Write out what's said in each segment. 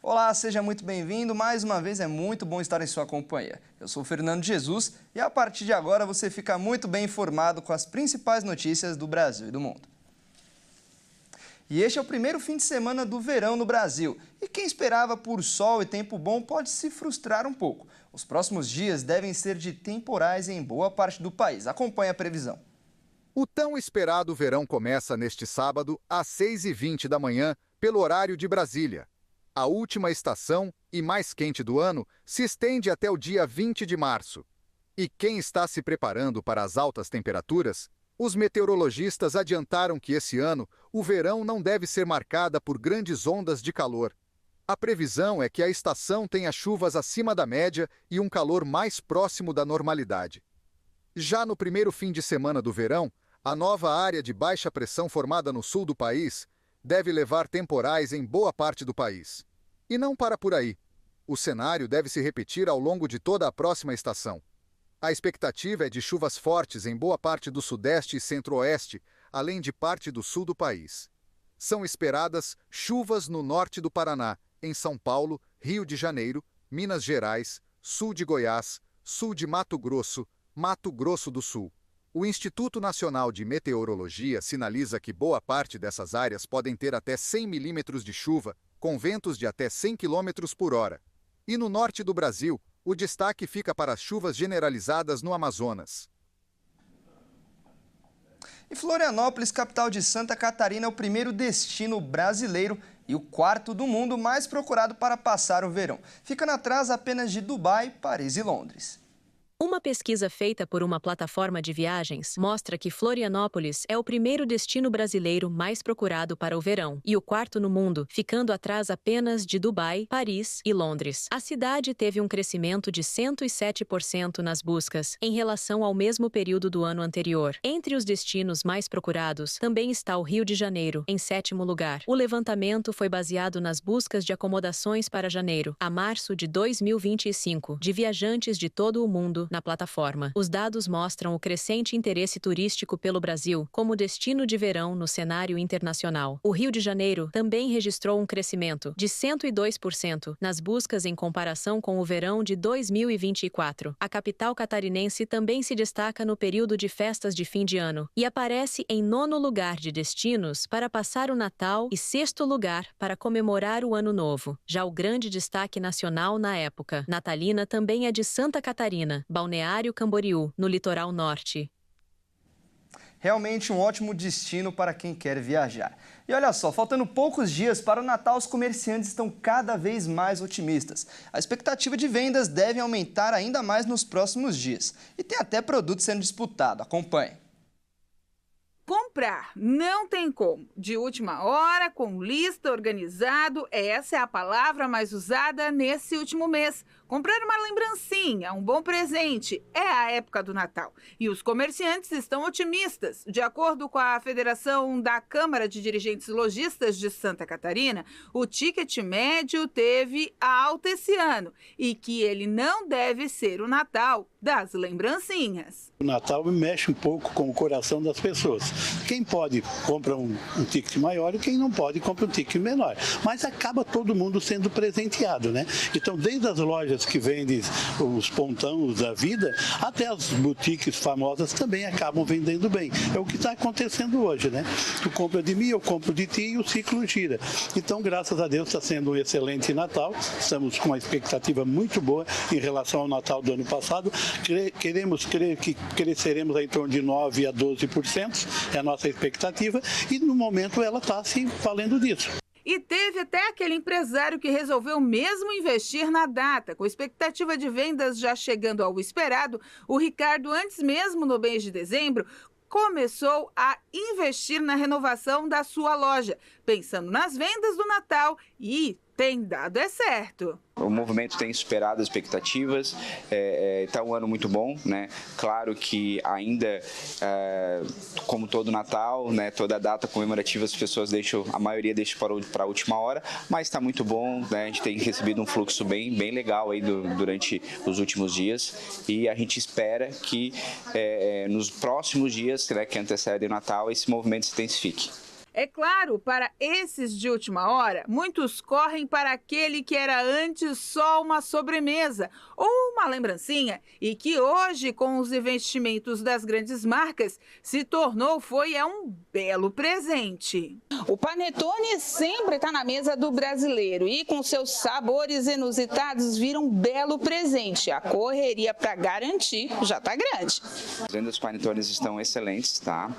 Olá, seja muito bem-vindo. Mais uma vez é muito bom estar em sua companhia. Eu sou o Fernando Jesus e a partir de agora você fica muito bem informado com as principais notícias do Brasil e do mundo. E este é o primeiro fim de semana do verão no Brasil. E quem esperava por sol e tempo bom pode se frustrar um pouco. Os próximos dias devem ser de temporais em boa parte do país. Acompanhe a previsão. O tão esperado verão começa neste sábado, às 6h20 da manhã, pelo horário de Brasília. A última estação, e mais quente do ano, se estende até o dia 20 de março. E quem está se preparando para as altas temperaturas? Os meteorologistas adiantaram que esse ano o verão não deve ser marcada por grandes ondas de calor. A previsão é que a estação tenha chuvas acima da média e um calor mais próximo da normalidade. Já no primeiro fim de semana do verão, a nova área de baixa pressão formada no sul do país deve levar temporais em boa parte do país. E não para por aí. O cenário deve se repetir ao longo de toda a próxima estação. A expectativa é de chuvas fortes em boa parte do sudeste e centro-oeste, além de parte do sul do país. São esperadas chuvas no norte do Paraná, em São Paulo, Rio de Janeiro, Minas Gerais, sul de Goiás, sul de Mato Grosso do Sul. O Instituto Nacional de Meteorologia sinaliza que boa parte dessas áreas podem ter até 100 milímetros de chuva, com ventos de até 100 km por hora. E no norte do Brasil, o destaque fica para as chuvas generalizadas no Amazonas. E Florianópolis, capital de Santa Catarina, é o primeiro destino brasileiro e o quarto do mundo mais procurado para passar o verão. Ficando atrás apenas de Dubai, Paris e Londres. Uma pesquisa feita por uma plataforma de viagens mostra que Florianópolis é o primeiro destino brasileiro mais procurado para o verão e o quarto no mundo, ficando atrás apenas de Dubai, Paris e Londres. A cidade teve um crescimento de 107% nas buscas em relação ao mesmo período do ano anterior. Entre os destinos mais procurados também está o Rio de Janeiro, em 7º lugar. O levantamento foi baseado nas buscas de acomodações para janeiro a março de 2025 de viajantes de todo o mundo na plataforma. Os dados mostram o crescente interesse turístico pelo Brasil como destino de verão no cenário internacional. O Rio de Janeiro também registrou um crescimento de 102% nas buscas em comparação com o verão de 2024. A capital catarinense também se destaca no período de festas de fim de ano e aparece em 9º lugar de destinos para passar o Natal e 6º lugar para comemorar o Ano Novo. Já o grande destaque nacional na época natalina também é de Santa Catarina, Balneário Camboriú, no litoral norte. Realmente um ótimo destino para quem quer viajar. E olha só, faltando poucos dias para o Natal, os comerciantes estão cada vez mais otimistas. A expectativa de vendas deve aumentar ainda mais nos próximos dias. E tem até produto sendo disputado. Acompanhe. Comprar não tem como. De última hora, com lista, organizado, essa é a palavra mais usada nesse último mês. Comprar uma lembrancinha, um bom presente, é a época do Natal. E os comerciantes estão otimistas. De acordo com a Federação da Câmara de Dirigentes Lojistas de Santa Catarina, o ticket médio teve alta esse ano e que ele não deve ser o Natal das lembrancinhas. O Natal mexe um pouco com o coração das pessoas. Quem pode compra um ticket maior e quem não pode compra um ticket menor. Mas acaba todo mundo sendo presenteado, né? Então, desde as lojas que vendem os pontões da vida, até as boutiques famosas também acabam vendendo bem. É o que está acontecendo hoje, né? Tu compra de mim, eu compro de ti e o ciclo gira. Então, graças a Deus, está sendo um excelente Natal. Estamos com uma expectativa muito boa em relação ao Natal do ano passado. Queremos crer que cresceremos em torno de 9% a 12%, é a nossa expectativa, e no momento ela está se valendo disso. E teve até aquele empresário que resolveu mesmo investir na data. Com expectativa de vendas já chegando ao esperado, o Ricardo, antes mesmo no mês de dezembro, começou a investir na renovação da sua loja, pensando nas vendas do Natal e tem dado certo. O movimento tem superado as expectativas, está um ano muito bom, né? Claro que ainda, como todo Natal, né, toda data comemorativa, as pessoas a maioria deixa para a última hora, mas está muito bom, né? A gente tem recebido um fluxo bem legal aí durante os últimos dias e a gente espera que nos próximos dias, né, que antecedem o Natal, esse movimento se intensifique. É claro, para esses de última hora, muitos correm para aquele que era antes só uma sobremesa ou uma lembrancinha e que hoje, com os investimentos das grandes marcas, se tornou um belo presente. O panetone sempre está na mesa do brasileiro e com seus sabores inusitados vira um belo presente. A correria para garantir já está grande. As vendas dos panetones estão excelentes, tá?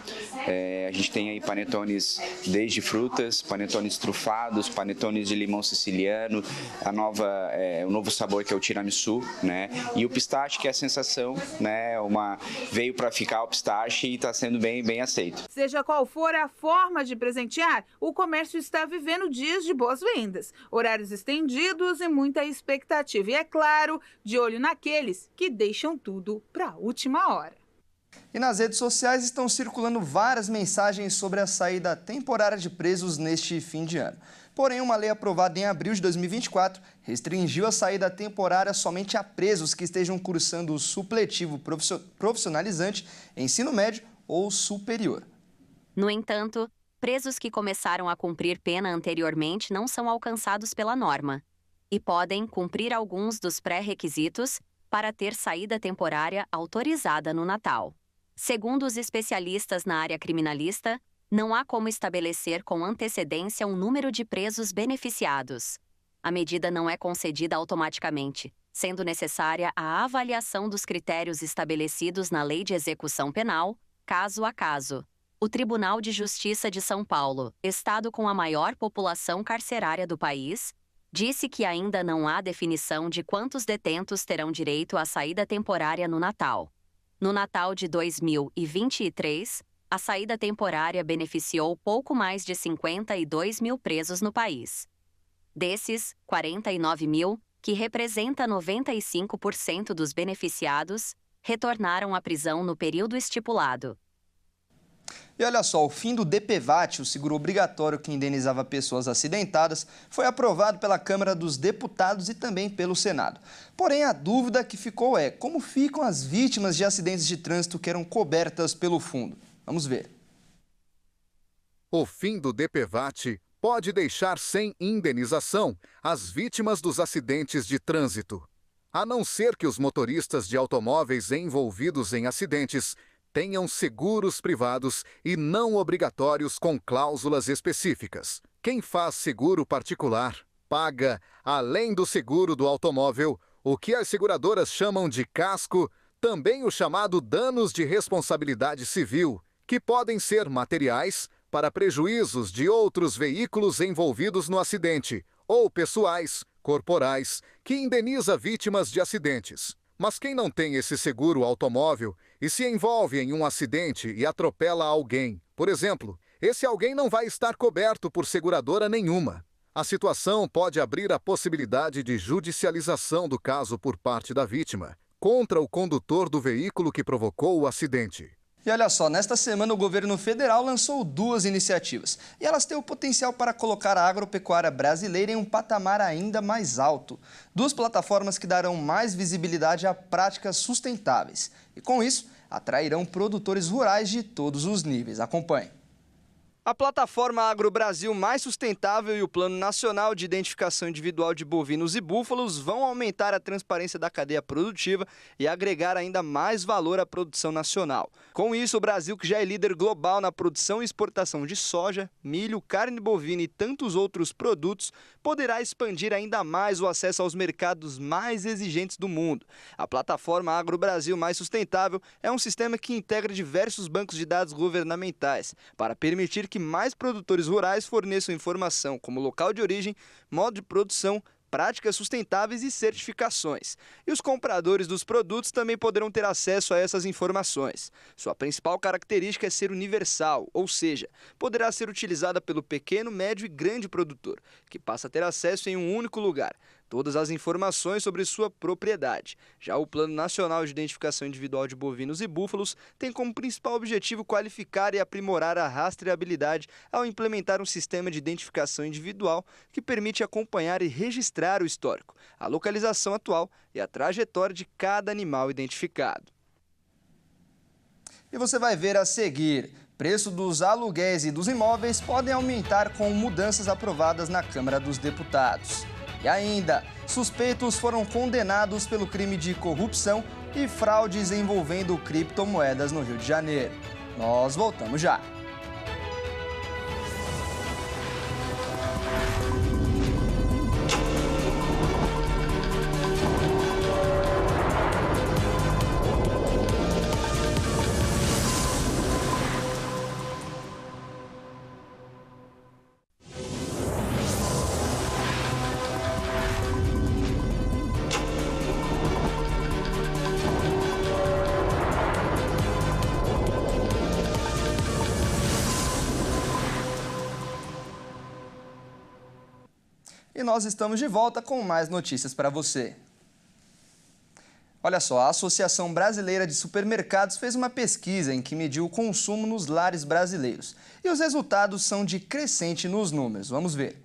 A gente tem aí panetones desde frutas, panetones trufados, panetones de limão siciliano, o novo sabor que é o tiramisu, né? E o pistache, que é a sensação, né? Veio para ficar o pistache e está sendo bem aceito. Seja qual for a forma de presentear, o comércio está vivendo dias de boas vendas, horários estendidos e muita expectativa. E é claro, de olho naqueles que deixam tudo para a última hora. E nas redes sociais estão circulando várias mensagens sobre a saída temporária de presos neste fim de ano. Porém, uma lei aprovada em abril de 2024 restringiu a saída temporária somente a presos que estejam cursando o supletivo profissionalizante, ensino médio ou superior. No entanto, presos que começaram a cumprir pena anteriormente não são alcançados pela norma e podem cumprir alguns dos pré-requisitos para ter saída temporária autorizada no Natal. Segundo os especialistas na área criminalista, não há como estabelecer com antecedência um número de presos beneficiados. A medida não é concedida automaticamente, sendo necessária a avaliação dos critérios estabelecidos na Lei de Execução Penal, caso a caso. O Tribunal de Justiça de São Paulo, estado com a maior população carcerária do país, disse que ainda não há definição de quantos detentos terão direito à saída temporária no Natal. No Natal de 2023, a saída temporária beneficiou pouco mais de 52 mil presos no país. Desses, 49 mil, que representa 95% dos beneficiados, retornaram à prisão no período estipulado. E olha só, o fim do DPVAT, o seguro obrigatório que indenizava pessoas acidentadas, foi aprovado pela Câmara dos Deputados e também pelo Senado. Porém, a dúvida que ficou é como ficam as vítimas de acidentes de trânsito que eram cobertas pelo fundo. Vamos ver. O fim do DPVAT pode deixar sem indenização as vítimas dos acidentes de trânsito, a não ser que os motoristas de automóveis envolvidos em acidentes tenham seguros privados e não obrigatórios com cláusulas específicas. Quem faz seguro particular paga, além do seguro do automóvel, o que as seguradoras chamam de casco, também o chamado danos de responsabilidade civil, que podem ser materiais para prejuízos de outros veículos envolvidos no acidente, ou pessoais, corporais, que indeniza vítimas de acidentes. Mas quem não tem esse seguro automóvel e se envolve em um acidente e atropela alguém, por exemplo, esse alguém não vai estar coberto por seguradora nenhuma. A situação pode abrir a possibilidade de judicialização do caso por parte da vítima contra o condutor do veículo que provocou o acidente. E olha só, nesta semana o governo federal lançou 2 iniciativas e elas têm o potencial para colocar a agropecuária brasileira em um patamar ainda mais alto. 2 plataformas que darão mais visibilidade a práticas sustentáveis e, com isso, atrairão produtores rurais de todos os níveis. Acompanhe. A plataforma AgroBrasil Mais Sustentável e o Plano Nacional de Identificação Individual de Bovinos e Búfalos vão aumentar a transparência da cadeia produtiva e agregar ainda mais valor à produção nacional. Com isso, o Brasil, que já é líder global na produção e exportação de soja, milho, carne bovina e tantos outros produtos, poderá expandir ainda mais o acesso aos mercados mais exigentes do mundo. A plataforma AgroBrasil Mais Sustentável é um sistema que integra diversos bancos de dados governamentais para permitir que mais produtores rurais forneçam informação como local de origem, modo de produção, práticas sustentáveis e certificações. E os compradores dos produtos também poderão ter acesso a essas informações. Sua principal característica é ser universal, ou seja, poderá ser utilizada pelo pequeno, médio e grande produtor, que passa a ter acesso em um único lugar. Todas as informações sobre sua propriedade. Já o Plano Nacional de Identificação Individual de Bovinos e Búfalos tem como principal objetivo qualificar e aprimorar a rastreabilidade ao implementar um sistema de identificação individual que permite acompanhar e registrar o histórico, a localização atual e a trajetória de cada animal identificado. E você vai ver a seguir. preço dos aluguéis e dos imóveis podem aumentar com mudanças aprovadas na Câmara dos Deputados. E ainda, suspeitos foram condenados pelo crime de corrupção e fraudes envolvendo criptomoedas no Rio de Janeiro. Nós voltamos já. E nós estamos de volta com mais notícias para você. Olha só, a Associação Brasileira de Supermercados fez uma pesquisa em que mediu o consumo nos lares brasileiros. E os resultados são de crescente nos números. Vamos ver.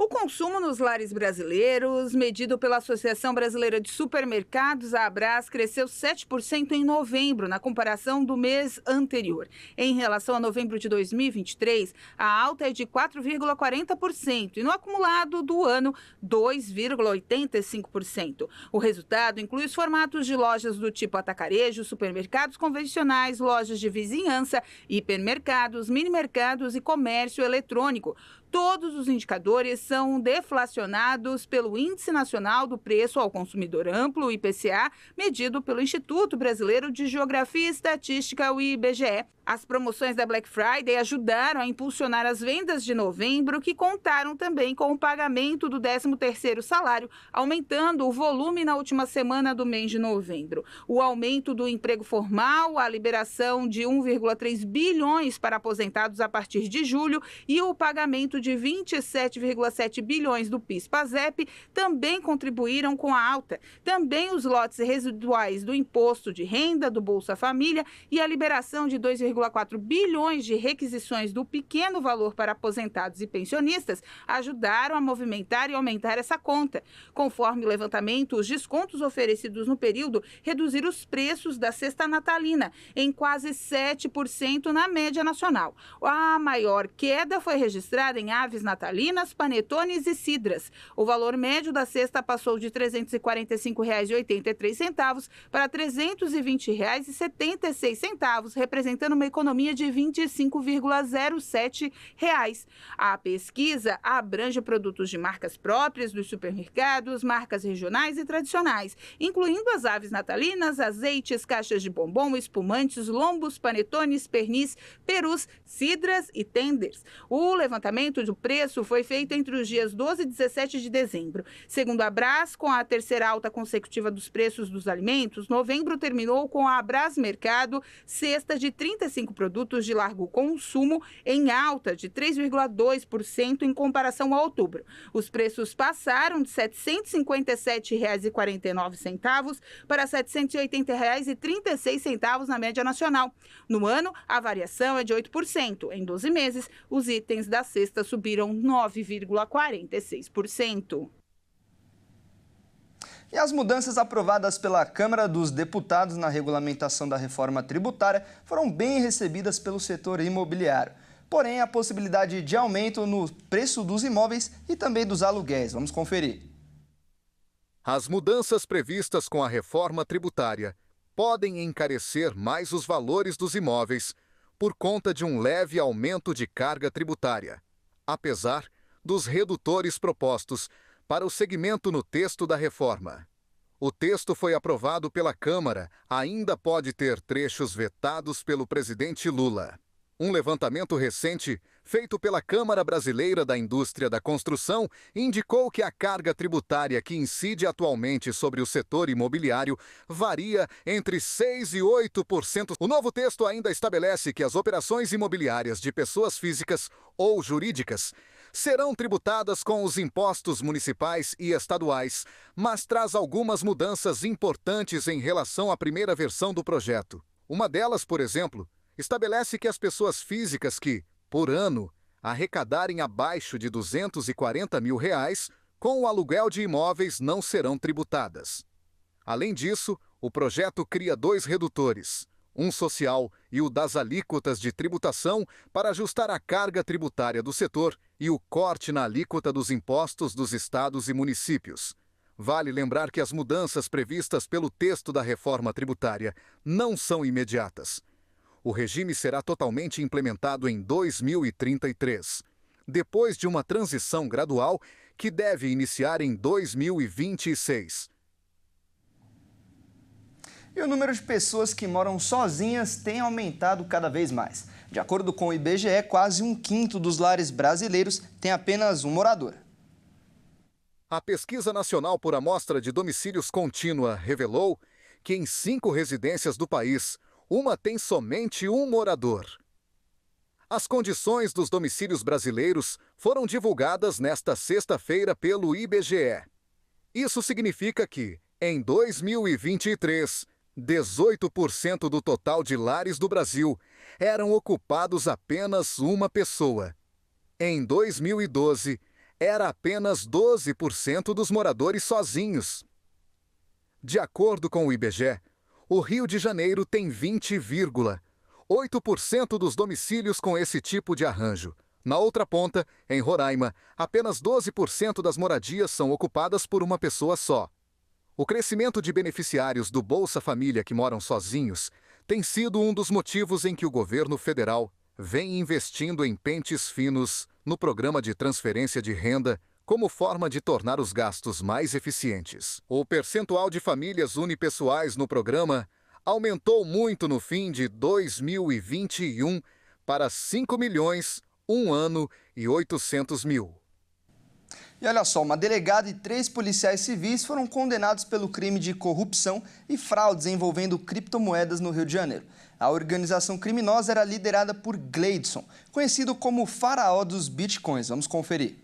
O consumo nos lares brasileiros, medido pela Associação Brasileira de Supermercados, a Abras, cresceu 7% em novembro, na comparação do mês anterior. Em relação a novembro de 2023, a alta é de 4,40% e no acumulado do ano, 2,85%. O resultado inclui os formatos de lojas do tipo atacarejo, supermercados convencionais, lojas de vizinhança, hipermercados, minimercados e comércio eletrônico. Todos os indicadores são deflacionados pelo Índice Nacional do Preço ao Consumidor Amplo, IPCA, medido pelo Instituto Brasileiro de Geografia e Estatística, o IBGE. As promoções da Black Friday ajudaram a impulsionar as vendas de novembro, que contaram também com o pagamento do 13º salário, aumentando o volume na última semana do mês de novembro. O aumento do emprego formal, a liberação de 1,3 bilhões para aposentados a partir de julho e o pagamento de 27,7 bilhões do PIS/PASEP também contribuíram com a alta. Também os lotes residuais do Imposto de Renda, do Bolsa Família e a liberação de 2,4 bilhões de requisições do pequeno valor para aposentados e pensionistas ajudaram a movimentar e aumentar essa conta. Conforme o levantamento, os descontos oferecidos no período reduziram os preços da cesta natalina em quase 7% na média nacional. A maior queda foi registrada em aves natalinas, panetones e cidras. O valor médio da cesta passou de R$ 345,83 para R$ 320,76, representando uma economia de R$ 25,07. A pesquisa abrange produtos de marcas próprias dos supermercados, marcas regionais e tradicionais, incluindo as aves natalinas, azeites, caixas de bombom, espumantes, lombos, panetones, pernis, perus, cidras e tenders. O levantamento do preço foi feito entre os dias 12 e 17 de dezembro. Segundo a Abras, com a terceira alta consecutiva dos preços dos alimentos, novembro terminou com a Abras Mercado cesta de 35 produtos de largo consumo em alta de 3,2% em comparação a outubro. Os preços passaram de R$ 757,49 para R$ 780,36 na média nacional. No ano, a variação é de 8%. Em 12 meses, os itens da cesta subiram 9,46%. E as mudanças aprovadas pela Câmara dos Deputados na regulamentação da reforma tributária foram bem recebidas pelo setor imobiliário. Porém, a possibilidade de aumento no preço dos imóveis e também dos aluguéis. Vamos conferir. As mudanças previstas com a reforma tributária podem encarecer mais os valores dos imóveis por conta de um leve aumento de carga tributária, apesar dos redutores propostos para o segmento no texto da reforma. O texto foi aprovado pela Câmara, ainda pode ter trechos vetados pelo presidente Lula. Um levantamento recente, feito pela Câmara Brasileira da Indústria da Construção, indicou que a carga tributária que incide atualmente sobre o setor imobiliário varia entre 6% e 8%. O novo texto ainda estabelece que as operações imobiliárias de pessoas físicas ou jurídicas serão tributadas com os impostos municipais e estaduais, mas traz algumas mudanças importantes em relação à primeira versão do projeto. Uma delas, por exemplo, estabelece que as pessoas físicas que, por ano, arrecadarem abaixo de R$ 240 mil com o aluguel de imóveis não serão tributadas. Além disso, o projeto cria 2 redutores, um social e o das alíquotas de tributação para ajustar a carga tributária do setor e o corte na alíquota dos impostos dos estados e municípios. Vale lembrar que as mudanças previstas pelo texto da reforma tributária não são imediatas. O regime será totalmente implementado em 2033, depois de uma transição gradual que deve iniciar em 2026. E o número de pessoas que moram sozinhas tem aumentado cada vez mais. De acordo com o IBGE, quase 1/5 dos lares brasileiros tem apenas um morador. A Pesquisa Nacional por Amostra de Domicílios Contínua revelou que em 5 residências do país, uma tem somente um morador. As condições dos domicílios brasileiros foram divulgadas nesta sexta-feira pelo IBGE. Isso significa que, em 2023, 18% do total de lares do Brasil eram ocupados apenas uma pessoa. Em 2012, era apenas 12% dos moradores sozinhos. De acordo com o IBGE, o Rio de Janeiro tem 20,8% dos domicílios com esse tipo de arranjo. Na outra ponta, em Roraima, apenas 12% das moradias são ocupadas por uma pessoa só. O crescimento de beneficiários do Bolsa Família que moram sozinhos tem sido um dos motivos em que o governo federal vem investindo em pentes finos no programa de transferência de renda como forma de tornar os gastos mais eficientes. O percentual de famílias unipessoais no programa aumentou muito no fim de 2021 para 5.100.800.000. E olha só, uma delegada e 3 policiais civis foram condenados pelo crime de corrupção e fraudes envolvendo criptomoedas no Rio de Janeiro. A organização criminosa era liderada por Gleidson, conhecido como o faraó dos bitcoins. Vamos conferir.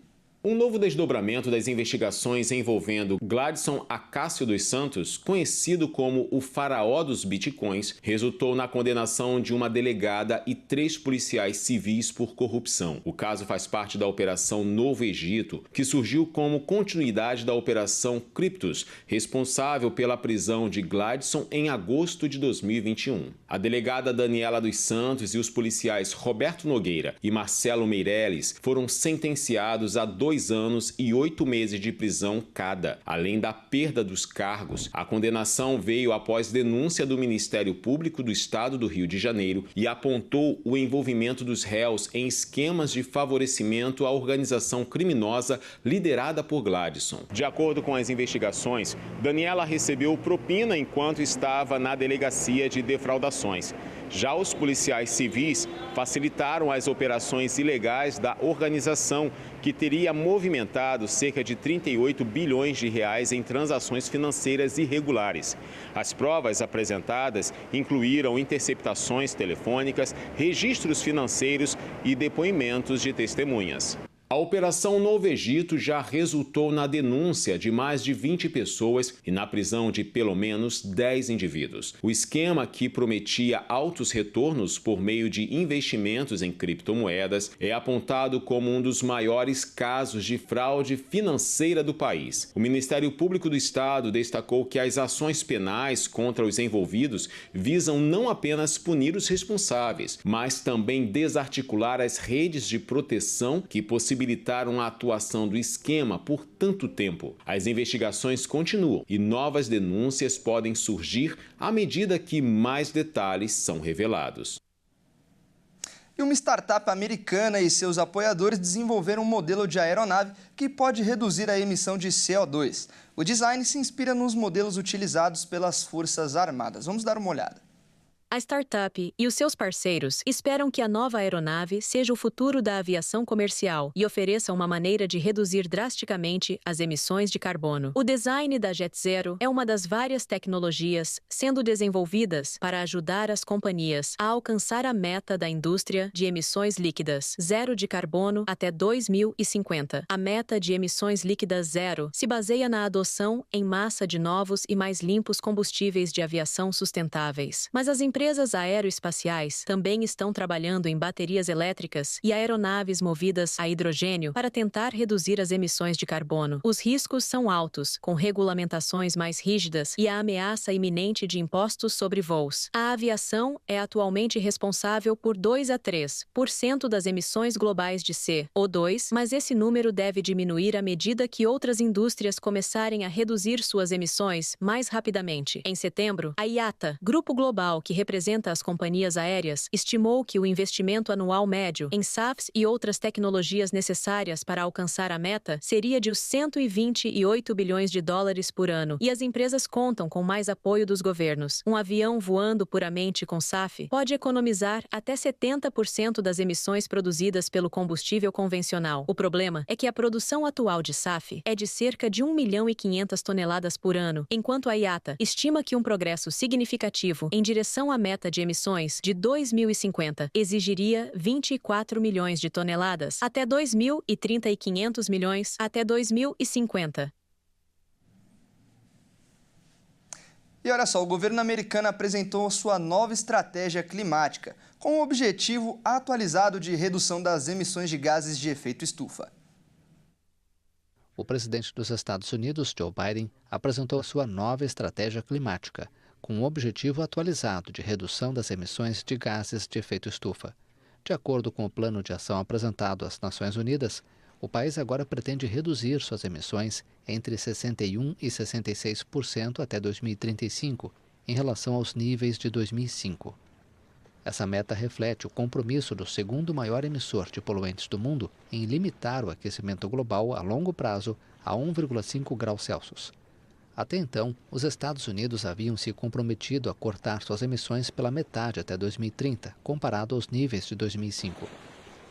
Um novo desdobramento das investigações envolvendo Gladson Acácio dos Santos, conhecido como o faraó dos bitcoins, resultou na condenação de uma delegada e 3 policiais civis por corrupção. O caso faz parte da Operação Novo Egito, que surgiu como continuidade da Operação Cryptos, responsável pela prisão de Gladson em agosto de 2021. A delegada Daniela dos Santos e os policiais Roberto Nogueira e Marcelo Meirelles foram sentenciados a 2 anos e 8 meses de prisão cada, além da perda dos cargos. A condenação veio após denúncia do Ministério Público do Estado do Rio de Janeiro e apontou o envolvimento dos réus em esquemas de favorecimento à organização criminosa liderada por Gladson. De acordo com as investigações, Daniela recebeu propina enquanto estava na delegacia de defraudações. Já os policiais civis facilitaram as operações ilegais da organização, que teria movimentado cerca de 38 bilhões de reais em transações financeiras irregulares. As provas apresentadas incluíram interceptações telefônicas, registros financeiros e depoimentos de testemunhas. A Operação Novo Egito já resultou na denúncia de mais de 20 pessoas e na prisão de pelo menos 10 indivíduos. O esquema, que prometia altos retornos por meio de investimentos em criptomoedas, é apontado como um dos maiores casos de fraude financeira do país. O Ministério Público do Estado destacou que as ações penais contra os envolvidos visam não apenas punir os responsáveis, mas também desarticular as redes de proteção que possibilitaram a atuação do esquema por tanto tempo. As investigações continuam e novas denúncias podem surgir à medida que mais detalhes são revelados. E uma startup americana e seus apoiadores desenvolveram um modelo de aeronave que pode reduzir a emissão de CO2. O design se inspira nos modelos utilizados pelas Forças Armadas. Vamos dar uma olhada. A startup e os seus parceiros esperam que a nova aeronave seja o futuro da aviação comercial e ofereça uma maneira de reduzir drasticamente as emissões de carbono. O design da JetZero é uma das várias tecnologias sendo desenvolvidas para ajudar as companhias a alcançar a meta da indústria de emissões líquidas zero de carbono até 2050. A meta de emissões líquidas zero se baseia na adoção em massa de novos e mais limpos combustíveis de aviação sustentáveis. Mas as empresas empresas aeroespaciais também estão trabalhando em baterias elétricas e aeronaves movidas a hidrogênio para tentar reduzir as emissões de carbono. Os riscos são altos, com regulamentações mais rígidas e a ameaça iminente de impostos sobre voos. A aviação é atualmente responsável por 2 a 3% das emissões globais de CO2, mas esse número deve diminuir à medida que outras indústrias começarem a reduzir suas emissões mais rapidamente. Em setembro, a IATA, grupo global que representa as companhias aéreas, estimou que o investimento anual médio em SAFs e outras tecnologias necessárias para alcançar a meta seria de 128 bilhões de dólares por ano, e as empresas contam com mais apoio dos governos. Um avião voando puramente com SAF pode economizar até 70% das emissões produzidas pelo combustível convencional. O problema é que a produção atual de SAF é de cerca de 1.500.000 toneladas por ano, enquanto a IATA estima que um progresso significativo em direção à meta de emissões de 2050 exigiria 24 milhões de toneladas até 2030 e 500 milhões até 2050. E olha só, o governo americano apresentou sua nova estratégia climática, com o objetivo atualizado de redução das emissões de gases de efeito estufa. O presidente dos Estados Unidos, Joe Biden, apresentou sua nova estratégia climática, com um objetivo atualizado de redução das emissões de gases de efeito estufa. De acordo com o plano de ação apresentado às Nações Unidas, o país agora pretende reduzir suas emissões entre 61% e 66% até 2035, em relação aos níveis de 2005. Essa meta reflete o compromisso do segundo maior emissor de poluentes do mundo em limitar o aquecimento global a longo prazo a 1,5 graus Celsius. Até então, os Estados Unidos haviam se comprometido a cortar suas emissões pela metade até 2030, comparado aos níveis de 2005.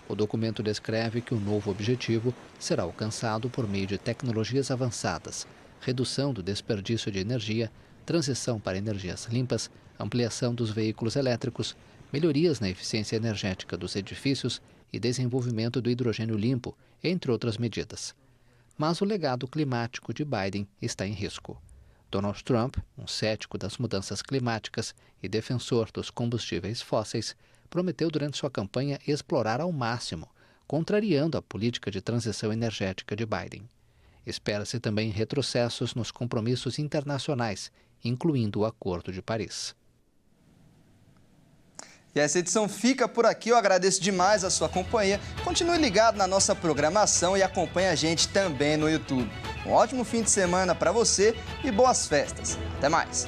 O documento descreve que o novo objetivo será alcançado por meio de tecnologias avançadas, redução do desperdício de energia, transição para energias limpas, ampliação dos veículos elétricos, melhorias na eficiência energética dos edifícios e desenvolvimento do hidrogênio limpo, entre outras medidas. Mas o legado climático de Biden está em risco. Donald Trump, um cético das mudanças climáticas e defensor dos combustíveis fósseis, prometeu durante sua campanha explorar ao máximo, contrariando a política de transição energética de Biden. Espera-se também retrocessos nos compromissos internacionais, incluindo o Acordo de Paris. E essa edição fica por aqui, eu agradeço demais a sua companhia. Continue ligado na nossa programação e acompanhe a gente também no YouTube. Um ótimo fim de semana para você e boas festas. Até mais!